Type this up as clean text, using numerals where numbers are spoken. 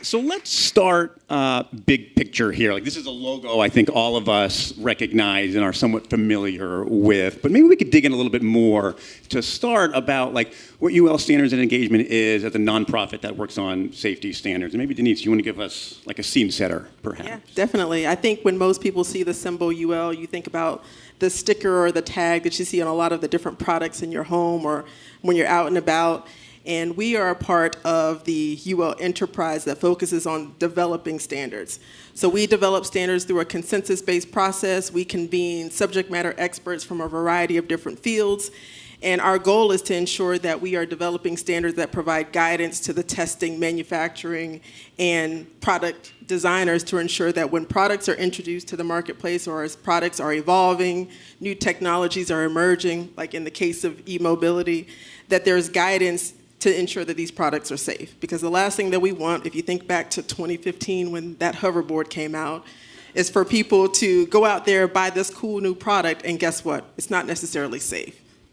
So let's start big picture here. Like, this is a logo I think all of us recognize and are somewhat familiar with, but maybe we could dig in a little bit more to start about like what UL Standards and Engagement is as a nonprofit that works on safety standards. And maybe Denise, you want to give us like a scene setter, perhaps? Yeah, definitely. I think when most people see the symbol UL, you think about the sticker or the tag that you see on a lot of the different products in your home or when you're out and about. And we are a part of the UL enterprise that focuses on developing standards. So we develop standards through a consensus-based process. We convene subject matter experts from a variety of different fields. And our goal is to ensure that we are developing standards that provide guidance to the testing, manufacturing, and product designers to ensure that when products are introduced to the marketplace or as products are evolving, new technologies are emerging, like in the case of e-mobility, that there's guidance to ensure that these products are safe. Because the last thing that we want, if you think back to 2015 when that hoverboard came out, is for people to go out there, buy this cool new product, and guess what? It's not necessarily safe.